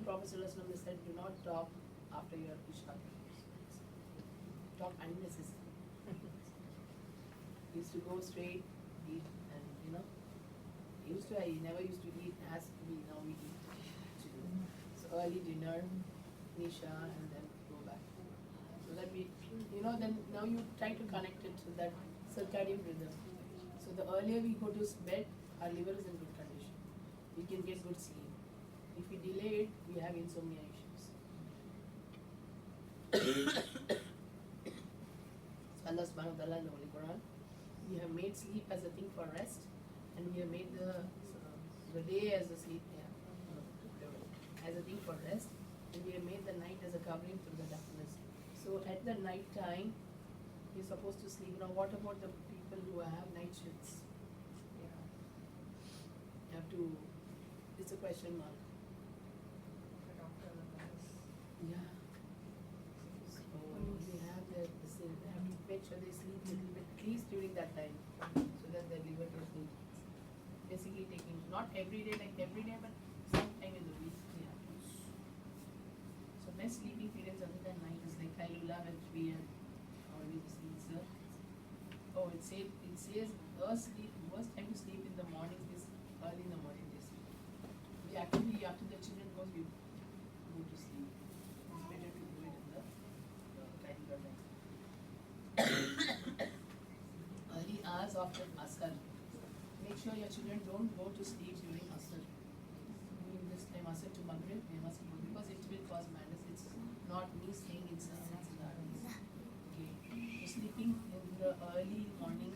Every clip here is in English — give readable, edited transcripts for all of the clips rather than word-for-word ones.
Prophet ﷺ said, do not talk after your Isha. Talk unnecessary. He used to go straight, eat, and he never used to eat as we now we eat. So early dinner, Isha, and then go back. So that then now you try to connect it to that circadian rhythm. So the earlier we go to bed, our liver is in good condition. We can get good sleep. If we delay it, we have insomnia issues. So Allah subhanahu wa ta'ala in the Holy Quran, we have made sleep as a thing for rest, and we have made the day as a sleep, as a thing for rest, and we have made the night as a covering for the darkness. So at the night time, you're supposed to sleep. Now what about the people who have night shifts? You have to, it's a question mark. Yeah. So they have they have to make sure they sleep a little bit, at least during that time, so that their liver gets good. Basically taking, not every day, but sometime in the week they have to. So best sleeping periods other than night is like Kailula and 3 and always sleep. Oh, it says worst time to sleep in the morning is early in the morning. They sleep. We actually, after the children goes, we go to sleep. It's better to do it in the Kailula time. Early hours after Asr. Make sure your children don't go to sleep during Asr. During this time, Asr to Maghrib, they must go because it will cause madness. It's not me saying it's a hadith. Okay. So sleeping in the early morning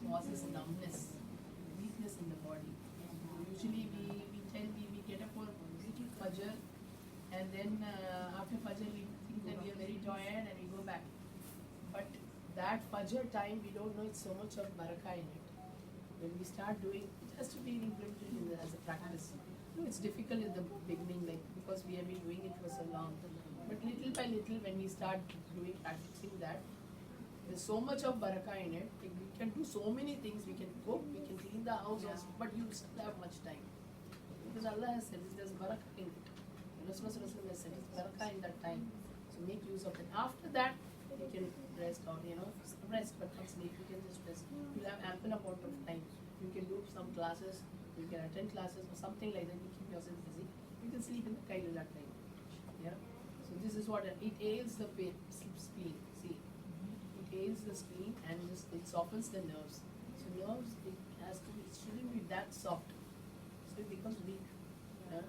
causes numbness, weakness in the body. Usually we get up for Fajr, and then after Fajr we think that we are very tired and we go back. But that Fajr time, we don't know it's so much of barakah in it. When we start doing, it has to be implemented as a practice. It's difficult in the beginning, because we have been doing it for so long. But little by little, when we start practicing that, there's so much of barakah in it. We can do so many things. We can cook, we can clean the house, also, but you still have much time. Because Allah has said there's barakah in it. Rasulullah has said there's barakah in that time. So make use of it. After that, you can rest or rest, but not sleep. You can just rest. You'll have ample amount of time. You can do some classes, you can attend classes or something like that. You keep yourself busy. You can sleep in the Kailula time. Yeah. So this is what it ails the spleen. See, it ails the spleen and it softens the nerves. So nerves, it shouldn't be that soft. So it becomes weak. Yeah.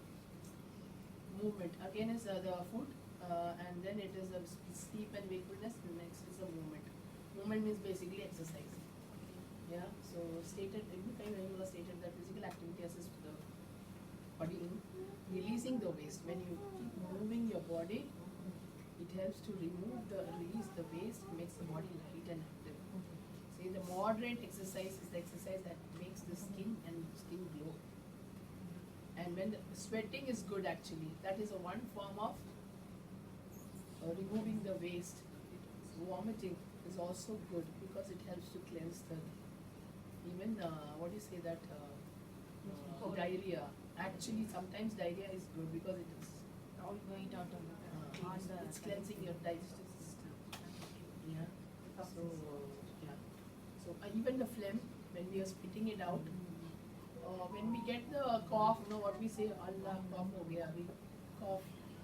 Movement again is the food. And then it is a sleep and wakefulness, and next is a movement. Movement means basically exercise. Yeah, so stated, Ibn Qayyim stated that physical activity assists the body in releasing the waste. When you keep moving your body, it helps to release the waste, makes the body light and active. See, the moderate exercise is the exercise that makes the skin glow. And when the sweating is good actually, that is a one form of removing the waste. Vomiting is also good because it helps to cleanse the, even diarrhea. Actually, sometimes diarrhea is good because it is all going out of the it's cleansing your digestive system. Yeah. So even the phlegm, when we are spitting it out, when we get the cough, what we say, Allah, cough ho gaya, we cough.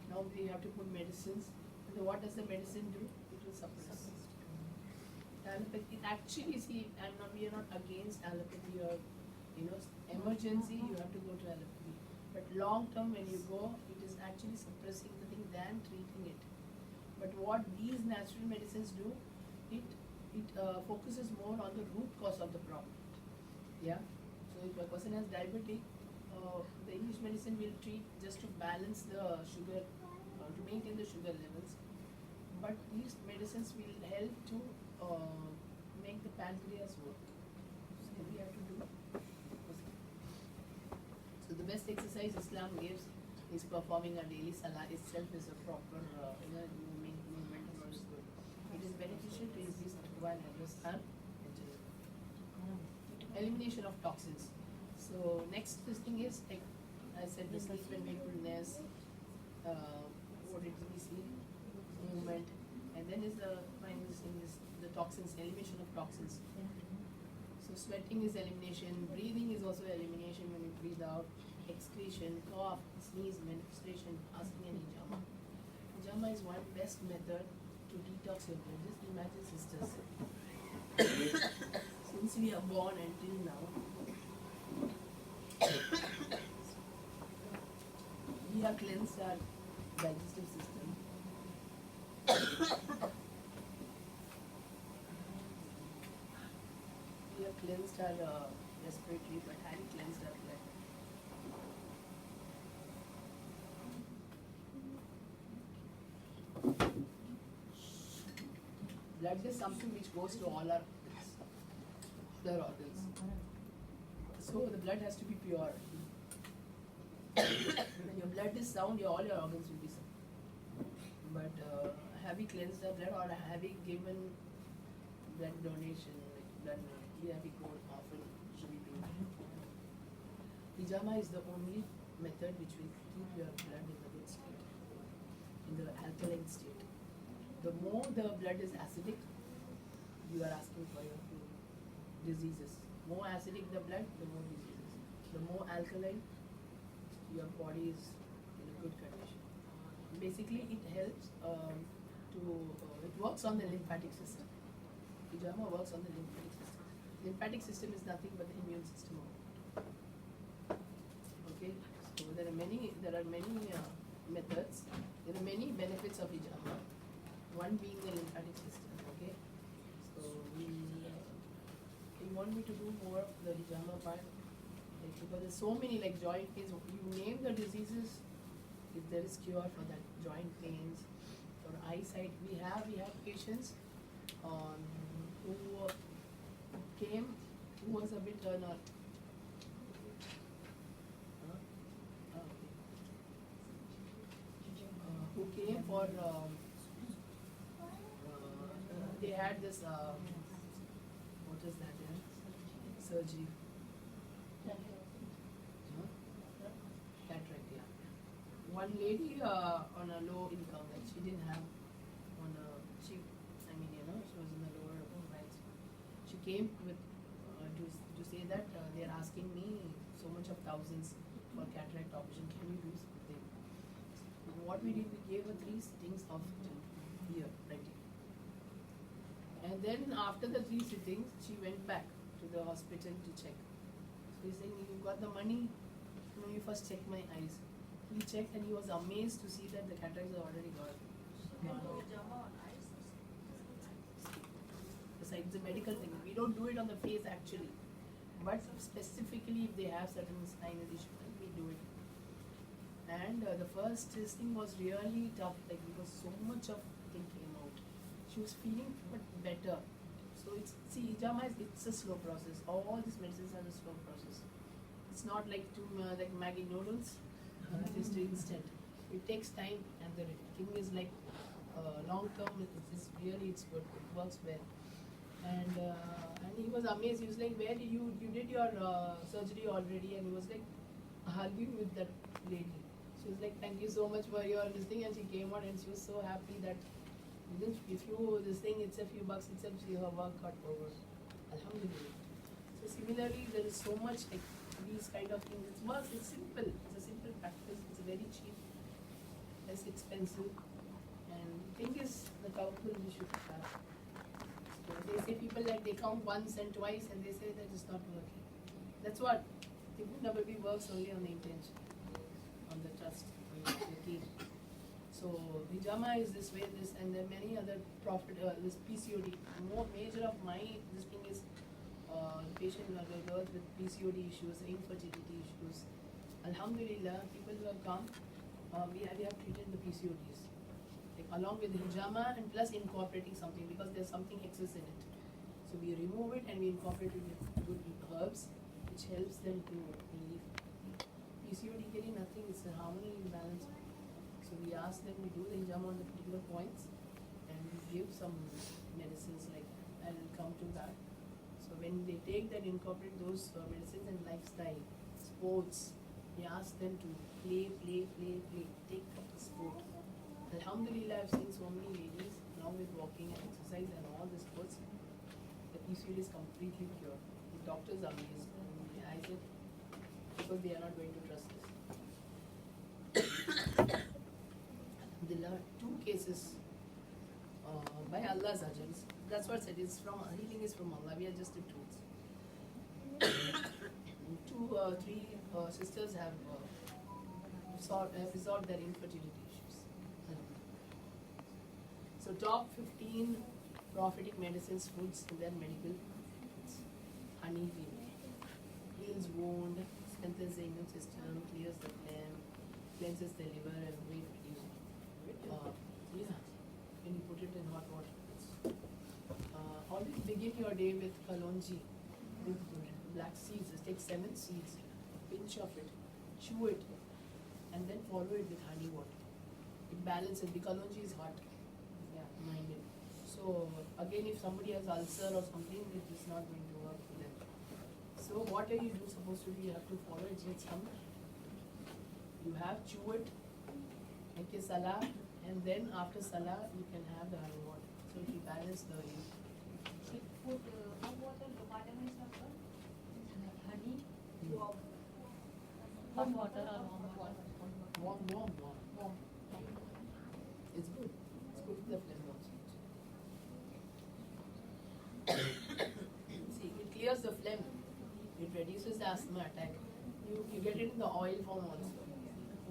Now we have to put medicines. So what does the medicine do? It will suppress. Allopathy, actually, we are not against allopathy or emergency. You have to go to allopathy. But long term, when you go, it is actually suppressing the thing than treating it. But what these natural medicines do, it focuses more on the root cause of the problem. Yeah. So if a person has diabetes, the English medicine will treat just to balance the sugar, to maintain the sugar levels. But these medicines will help to make the pancreas work. So we have to do. So the best exercise Islam gives is performing a daily salah itself is a proper movement and is good. It is beneficial to increase taqwa and understand elimination of toxins. So next thing is, I said, the sleep and wakefulness, what did we see? Movement. And then is the final thing is the toxins, elimination of toxins. So sweating is elimination, breathing is also elimination when you breathe out, excretion, cough, sneeze, menstruation, asking and hijama. Hijama is one best method to detox your blood. Just imagine, sisters, since we are born until now, we have cleansed our digestive system. We have cleansed our respiratory, but hadn't cleansed our blood. Blood is something which goes to all our other organs. So the blood has to be pure. When your blood is sound, all your organs will be sound. But have we cleansed our blood, or have we given blood donation, like blood, have we gone often, should we do? Hijama is the only method which will keep your blood in the good state, in the alkaline state. The more the blood is acidic, you are asking for your diseases. More acidic the blood, the more diseases. The more alkaline, your body is in a good condition. Basically, it helps it works on the lymphatic system. Hijama works on the lymphatic system. Lymphatic system is nothing but the immune system. Okay, so there are many methods. There are many benefits of hijama. One being the lymphatic system. Okay, so you want me to do more of the hijama part? Like, because there's so many, like joint pains. You name the diseases, if there is cure for that, joint pains or eyesight. We have patients who came, who was a bit not. Who came for they had this what is that surgery, cataract, yeah. One lady on a low income, like she didn't have on a cheap, she was in the lower ranks. She came with to say that they're asking me so much of thousands for cataract operation, can you do something? What we did, we gave her 3 sittings of here, right here. And then after the 3 sittings, she went back to the hospital to check. So he's saying, you got the money? No, you first check my eyes. He checked and he was amazed to see that the cataracts are already gone. It's a medical thing. We don't do it on the face actually. But specifically if they have certain sinus issues, we do it. And the first testing was really tough, like because so much of thing came out. She was feeling but better. So hijama it's a slow process. All these medicines are a slow process. It's not like like Maggi noodles, just instant. It takes time, and the thing is like long term. It's good. It works well. And he was amazed. He was like, "Where did you did your surgery already?" And he was like arguing with that lady. She was like, "Thank you so much for your this thing," and she came out and she was so happy that if you this thing, it's a few bucks itself, her work got over. Alhamdulillah. So similarly, there is so much like these kind of things. It works. It's simple. It's a simple practice. It's very cheap, less expensive, and the thing is the tawakkul we should have. So they say people like they count once and twice, and they say that it's not working. That's what Tibu Nabawi works only on the intention, on the trust, on the key. So hijama is this way, and there are many other this PCOD. More major of my this thing is patient girls with PCOD issues, infertility issues. Alhamdulillah, people who have come, we have treated the PCODs, like along with hijama and plus incorporating something because there's something excess in it. So we remove it and we incorporate it with good herbs, which helps them to relieve. PCOD getting nothing, it's a harmony imbalance. So we ask them, we do the hijama on the particular points, and we give some medicines like, I will come to that. So when they take that, incorporate those medicines and lifestyle, sports, we ask them to play, take up the sport. Alhamdulillah, I've seen so many ladies, along with walking and exercise and all the sports, the PCOD is completely cured. The doctors are amazed. And I said, because they are not going to trust this. There are 2 cases by Allah's agents. That's what said. It's from healing is from Allah. We are just the tools. 3 sisters have resolved their infertility issues. So top 15 prophetic medicines, foods in their medical. Honey heals wound, strengthens the immune system, clears the phlegm, cleanses the liver and weight reduce. Yeah, when you put it in hot water. Always begin your day with kalonji, with black seeds. Take 7 seeds, pinch of it, chew it, and then follow it with honey water. It balances. The kalonji is hot. Yeah, minded. So again, if somebody has ulcer or something, it is not going to work for them. So what are you supposed to do? You have to follow it with some. You have chew it, make a salah, and then after salah you can have the honey water. So it will balance the. Put hot water, the vitamins are good. Honey, warm. Hot water or warm water? Warm. It's good. It's good for the phlegm also. See, it clears the phlegm. It reduces the asthma attack. You get it in the oil form also.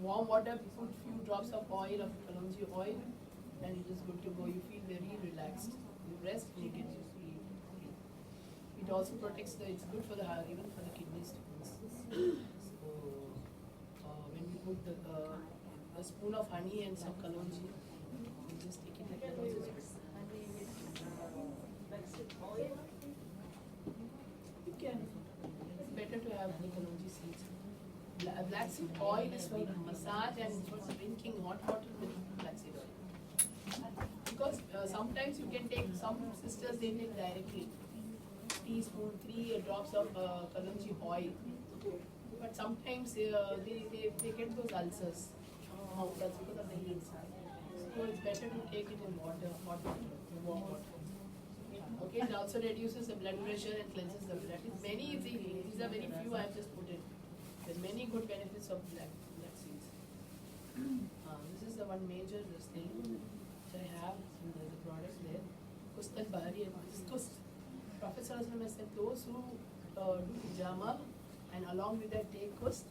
Warm water, put few drops of oil, of kalonji oil, and it is good to go. You feel very relaxed. You rest and you get you feel. It also protects it's good for the even for the kidney stones. So when you put a spoon of honey and some kalonji, you just take it like that. Also you can. It's better to have honey kalonji seeds. Black seed oil is for massage and for drinking hot water with black seed oil. Because sometimes you can take, some sisters they take directly. Teaspoon, 3 drops of kalonji oil. But sometimes they get those ulcers. That's because of the heat. So it's better to take it in water, hot water, warm water. Okay, it also reduces the blood pressure and cleanses the blood. These are very few I have just put in. There are many good benefits of black seeds. This is the one major thing which I have in the product there. Kustal Bahari and Kust. Prophet Sallallahu has said those who do hijama and along with that take kust,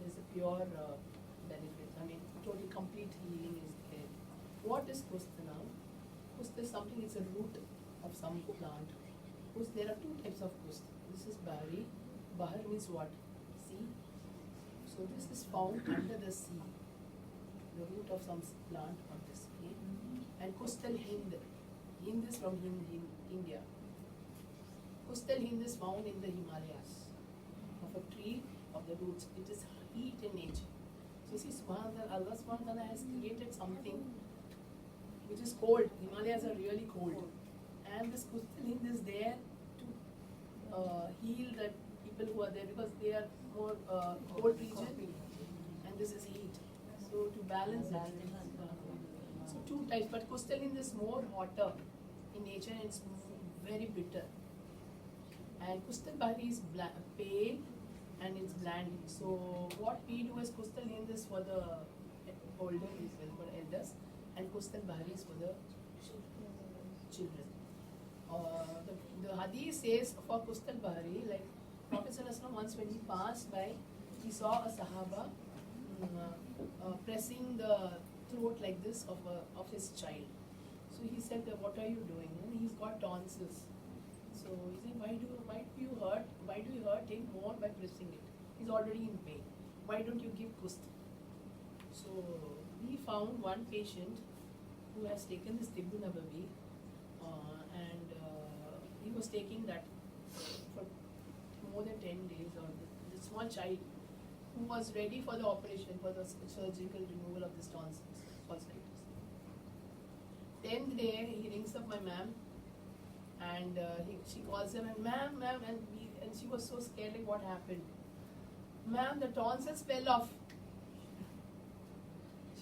there is a pure benefit. I mean, totally complete healing is there. What is kust now? Kust is something, it's a root of some plant. Kust, there are 2 types of kust. This is bahari. Bahar means what? Sea. So this is found under the sea, the root of some plant on the sea. And Kustal Hind. Hind is from India. Kustal Hind is found in the Himalayas of a tree of the roots. It is heat in nature. So see, Allah subhanahu wa ta'ala has created something which is cold. Himalayas are really cold. And this Kustal Hind is there to heal the people who are there because they are more cold region and this is heat. So to balance that. So 2 types, but Kustal Hind is more hotter in nature and it's very bitter. And Kustal Bahari is pale and it's bland. So what we do is Kustal Hind is for the older people, for elders, and Kustal Bahari is for the children. The hadith says for Kustal Bahari, like Prophet Sallallahu once when he passed by, he saw a Sahaba pressing the throat like this of his child. So he said, what are you doing? And he's got tonsils. So he said, why do you hurt him more by pressing it? He's already in pain. Why don't you give kust? So we found one patient who has taken this Tibbu Nabawi and he was taking that for more than 10 days, or the small child who was ready for the operation, for the surgical removal of the tonsillitis. 10th day, he rings up my ma'am and she calls him and ma'am, and she was so scared, like what happened? Ma'am, the tonsils fell off.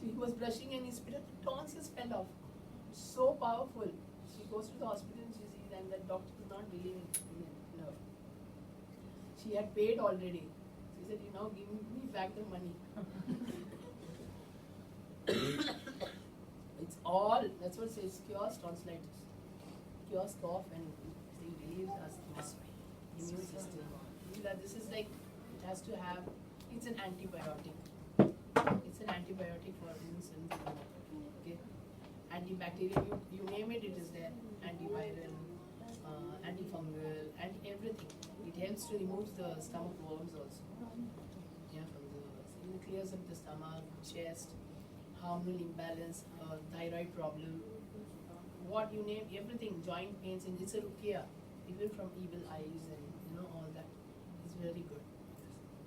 He was brushing and his tonsils fell off. So powerful. She goes to the hospital and she sees, and the doctor could not believe in her. She had paid already. She said, "You now give me back the money." It's all, that's what it says, cures tonsillitis, cures cough, and it relieves asthma, immune system. This is like, it has to have, it's an antibiotic. It's an antibiotic for instance, okay. Antibacterial, you name it, it is there. Antiviral, antifungal, and everything. It helps to remove the stomach worms also. Yeah, from it clears up the stomach, chest, hormonal imbalance, thyroid problem, what you name, everything, joint pains, and it's a rukia, even from evil eyes and all that. It's very good,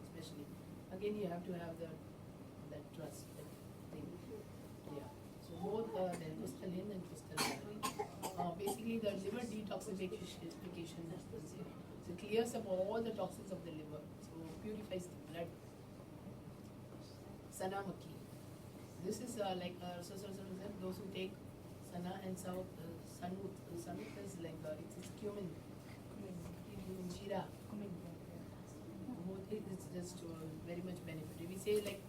especially. Again, you have to have that trust, that thing. Yeah. So both the crystalline and crystalline. Basically, the liver detoxification happens here. So it clears up all the toxins of the liver. So purifies the blood. Sana Makhi. This is like those who take sana and sanut. Sanut is like it's cumin, jeera. Both it's just very much beneficial. We say like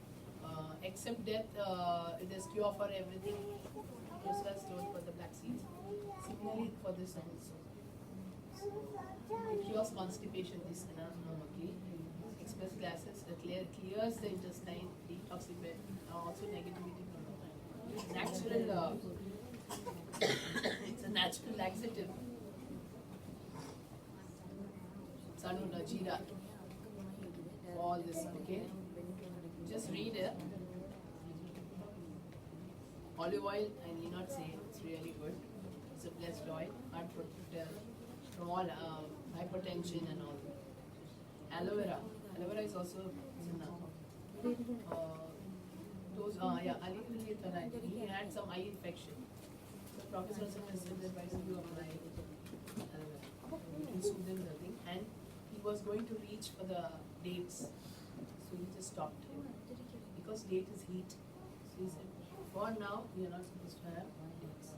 except death, it is cure for everything. This was told for the black seeds. Similarly for this also. So it cures constipation. This sana makhi. Express gases, clears the intestine, detoxifies, also negativity from the mind. Natural, it's a natural laxative. Sanuna, jeera, all this, okay? Just read it. Olive oil, I need not say, it's really good. It's a blessed oil, heart protector, from all hypertension and all. Aloe vera. Aloe vera is also sunnah. He had some eye infection. So Professor also advised him to apply aloe vera. It will soothe him the thing. And he was going to reach for the dates. So he just stopped. Because date is heat. So he said, for now, we are not supposed to have dates.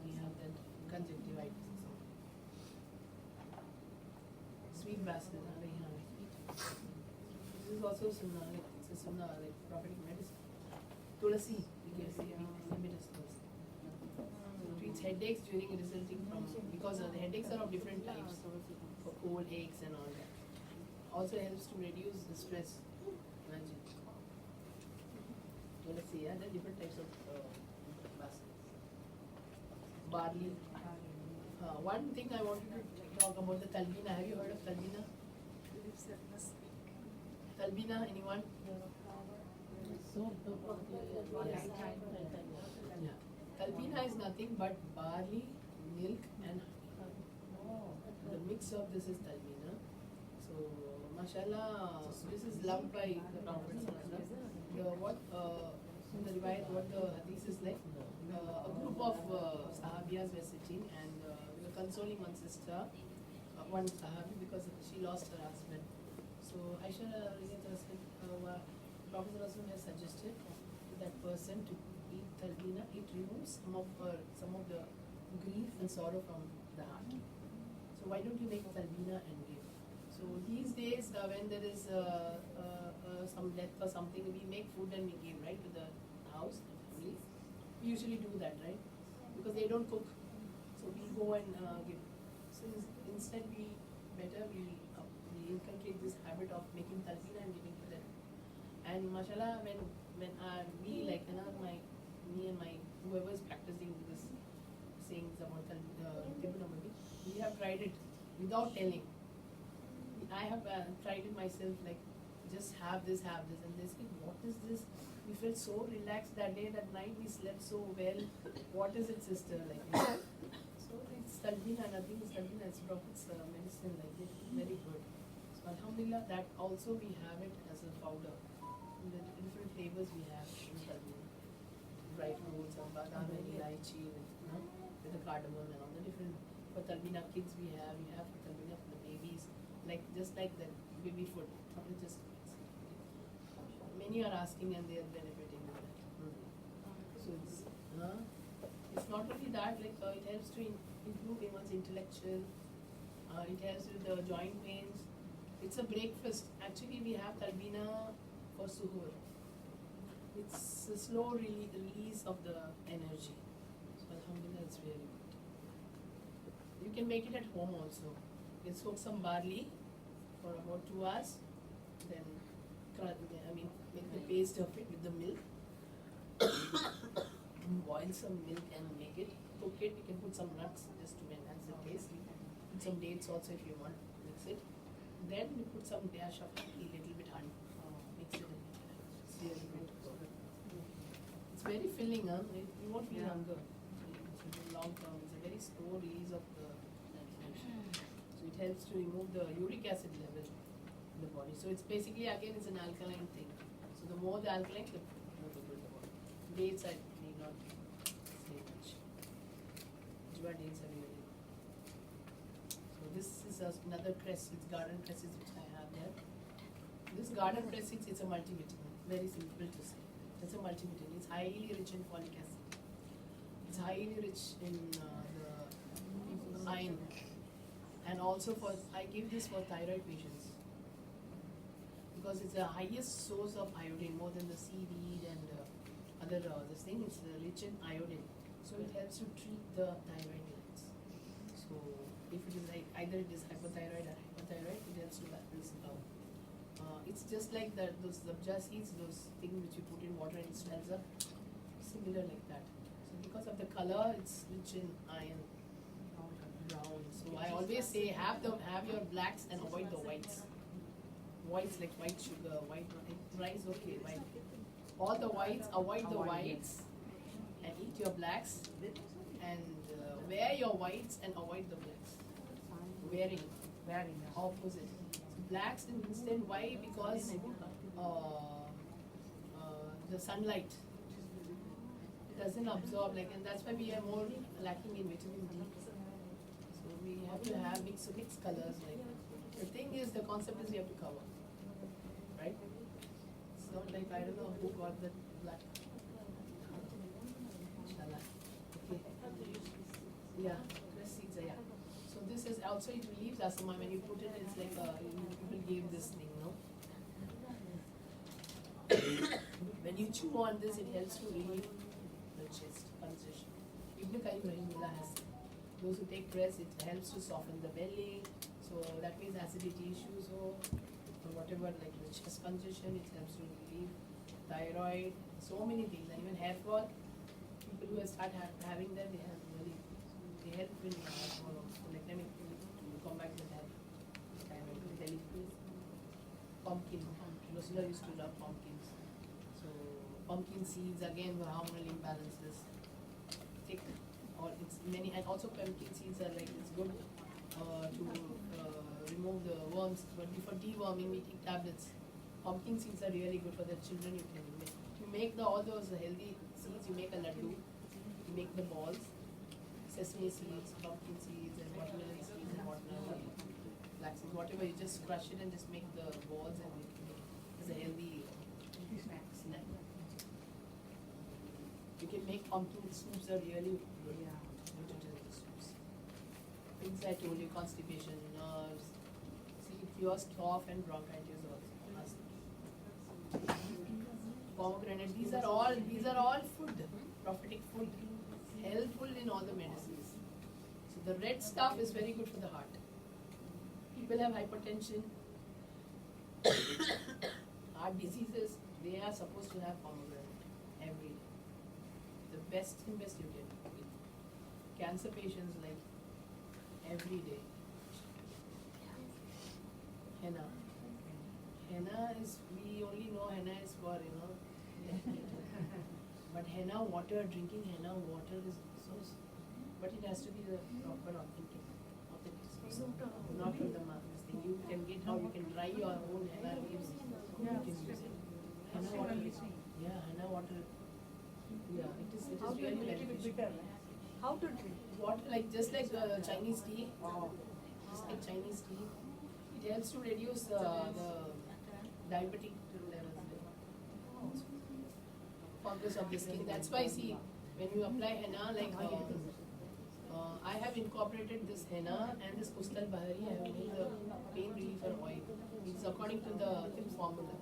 We have that conjunctivitis. Sweet basil, this is also sunnah, like it's a sunnah, like prophetic medicine. Tulasi, we can say hibiscus. Treats headaches during resulting from, because the headaches are of different types, for cold aches and all that. Also helps to reduce the stress. Imagine. Tulasi, yeah, there are different types of basil. Barley. One thing I wanted to talk about the talbina. Have you heard of talbina? Talbina, anyone? Yeah. Talbina is nothing but barley, milk, and honey. The mix of this is talbina. So, mashallah, this is loved by the Prophet. The riwayat, what the hadith is like, a group of sahabiyas were sitting and they were consoling one sister, one sahabi, because she lost her husband. So Aisha said, Prophet has suggested to that person to eat talbina. It removes some of the grief and sorrow from the heart. So why don't you make talbina and give? So these days, when there is some death or something, we make food and we give, right, to the house, the family. We usually do that, right? Because they don't cook. So we go and give. So instead, we inculcate this habit of making talbina and giving to them. And mashallah, when me and my whoever is practicing this sayings about Tibbunamadi, we have tried it without telling. I have tried it myself, like just have this, and they said, what is this? We felt so relaxed that day, that night we slept so well. What is it, sister? Like, so it's talbina, nothing is talbina, it's Prophet's medicine, like it's very good. So alhamdulillah, that also we have it as a powder. The different flavors we have in talbina. Dry fruits, badam and elaichi with the cardamom and all the different. For talbina kids we have for talbina for the babies, like just like the baby food. Just many are asking and they are benefiting with that. It's not only that, like it helps to improve one's intellectual. It helps with the joint pains. It's a breakfast. Actually, we have talbina for suhoor. It's a slow release of the energy. So alhamdulillah, it's really good. You can make it at home also. You can soak some barley for about 2 hours. Then, make the paste of it with the milk. Boil some milk and make it. Cook it. You can put some nuts just to enhance the taste. Put some dates also if you want. Mix it. Then you put some dash of honey, little bit honey. Mix it. It's really good. It's very filling, huh? You won't feel hunger. It's a long term. It's a very slow release of the so it helps to remove the uric acid level in the body. So it's basically again it's an alkaline thing. So the more the alkaline, the more the good the body. Dates I need not say much. Jua dates are really. So this is another cress. It's garden cresses which I have there. This garden cress it's a multivitamin. Very simple to say. It's a multivitamin. It's highly rich in folic acid. It's highly rich in the iron. And also I give this for thyroid patients because it's the highest source of iodine, more than the seaweed and other this thing. It's rich in iodine, so it helps to treat the thyroid glands. So if it is like either it is hypothyroid or hypothyroid, it helps to balance it out. It's just like those sabja seeds, those things which you put in water and it swells up, similar like that. So because of the color, it's rich in iron. Brown. So I always say have your blacks and avoid the whites. Whites like white sugar, white rice, okay, white. All the whites, avoid the whites and eat your blacks and wear your whites and avoid the blacks. Wearing opposite. So blacks instead, why? Because the sunlight doesn't absorb and that's why we are more lacking in vitamin D. We have to have mixed colors. The thing is, the concept is you have to cover, right? It's not like I don't know who got that black. Inshallah. Okay. Yeah, cress seeds. Yeah. So this is also it relieves asthma. When you put it, it's like people give this thing, no? When you chew on this, it helps to relieve the chest congestion. Ibn Qayyim Rahimullah has said. Those who take cress, it helps to soften the belly. So that means acidity issues or whatever, like the chest congestion, it helps to relieve thyroid, so many things, and even hair fall. People who have started having that, they have really, they help in hair fall also. Like them to combat the hair thyroid. Pumpkin. Rosula used to love pumpkins. So pumpkin seeds again for hormonal imbalances. Thick. Or it's many, and also pumpkin seeds are like it's good to remove the worms. But before deworming, we take tablets. Pumpkin seeds are really good for the children. You make all those healthy seeds. You make a laddu. You make the balls, sesame seeds, pumpkin seeds, and watermelon seeds, and watermelon, flax seeds, whatever. You just crush it and just make the balls and make it as a healthy snack. You can make pumpkin soups are really good. Nutritive soups. Things I told you, constipation, nerves. See, it cures cough and bronchitis also. Pomegranate. These are all food, prophetic food, helpful in all the medicines. So the red stuff is very good for the heart. People have hypertension, heart diseases. They are supposed to have pomegranate every day. The best you get. Cancer patients like every day. Henna. Henna is, we only know henna is for, but henna water, drinking henna water is so, but it has to be the proper authentic source. Not from the market thing. You can get how you can dry your own henna leaves. You can use it. Henna water is, henna water. Yeah, it is really beneficial. How to drink? Water just like Chinese tea. Just like Chinese tea. It helps to reduce the diabetic levels. Focus of the skin. That's why see when you apply henna, like I have incorporated this henna and this Kustal Bahari. I have made the pain reliever oil. It's according to the formula.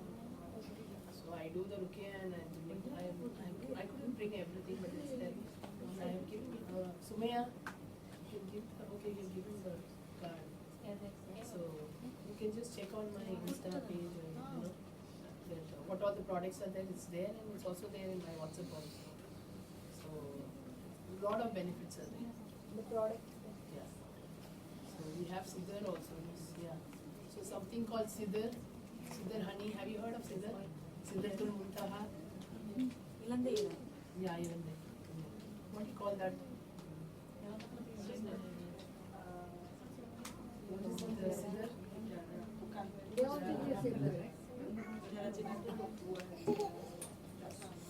So I do the rukia and I couldn't bring everything, but it's there. I have given Sumaya. You can give okay. You give me the card. So you can just check on my Insta page and that what all the products are there. It's there and it's also there in my WhatsApp also. So a lot of benefits are there. The product. Yeah. So we have Sidar also. Yeah. So something called Sidar honey. Have you heard of Sidar? Sidratul Muntaha. Yeah, even there. What do you call that? What is it? Sidar? They all give you silver.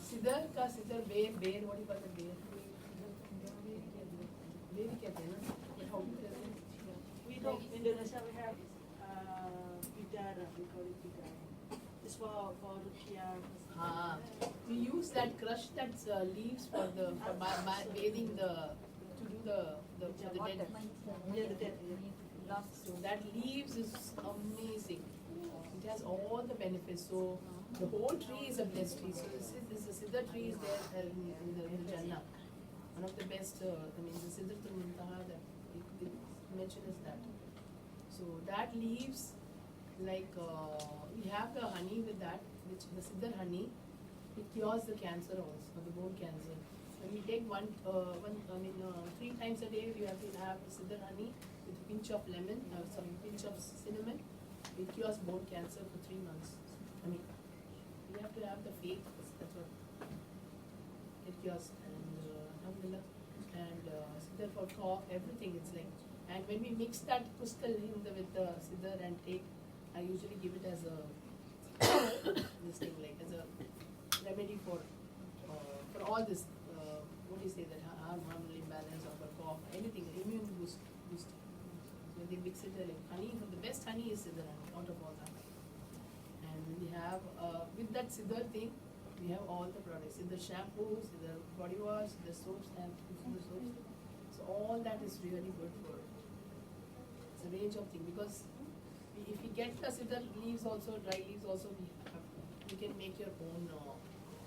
Sidar का Sidar bear what do you call the bear? Bear ही कहते हैं ना? But how do you tell them? We don't, in Indonesia we have bidara, we call it bidara. It's for rukia. Ah, we use that crush that leaves for the bathing the to do the dead. Yeah, the dead. Yeah. So that leaves is amazing. It has all the benefits. So the whole tree is a blessed tree. So this Siddha tree is there in the Jannah. One of the best. The Sidratul Muntaha that it mentioned is that. So that leaves like we have the honey with that, which the Siddha honey. It cures the cancer also, the bone cancer. When we take 3 times a day, you have to have Siddha honey with a pinch of lemon, pinch of cinnamon. It cures bone cancer for 3 months. We have to have the faith. That's what it cures. And alhamdulillah. And Siddha for cough, everything. It's like, and when we mix that Kustal with the Siddha and take, I usually give it as a this thing like as a remedy for all this. What do you say that hormonal imbalance or for cough, anything, immune boost. When they mix it like honey, the best honey is Siddha honey out of all that. And we have with that Siddha thing, we have all the products. Siddha shampoo, Siddha body wash, Siddha soaps and Siddha soaps. So all that is really good for. It's a range of things because if we get the Siddha leaves also, dry leaves also, you can make your own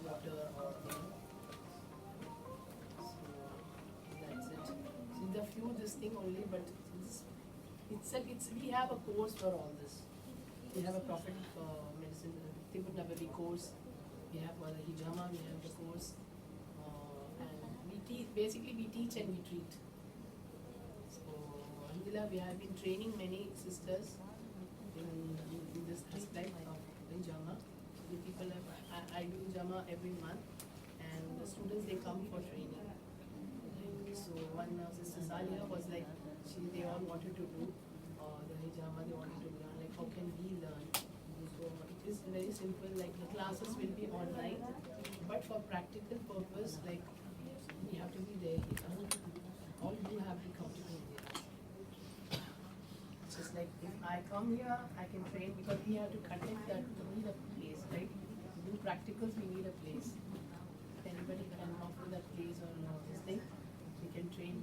water or so that's it. So the few this thing only, but we have a course for all this. We have a prophetic medicine, Tikkun Nabawi course. We have the hijama, we have the course, and we teach and we treat. So alhamdulillah, we have been training many sisters in this aspect of hijama. The people I do hijama every month, and the students they come for training. So one sister Salia was like, they all wanted to do the hijama, they wanted to learn, like how can we learn? So it is very simple, like the classes will be online, but for practical purpose, like we have to be there. All you have to come to India. It's just like if I come here, I can train because we have to conduct that, we need a place, right? To do practicals, we need a place. If anybody can offer that place or this thing, we can train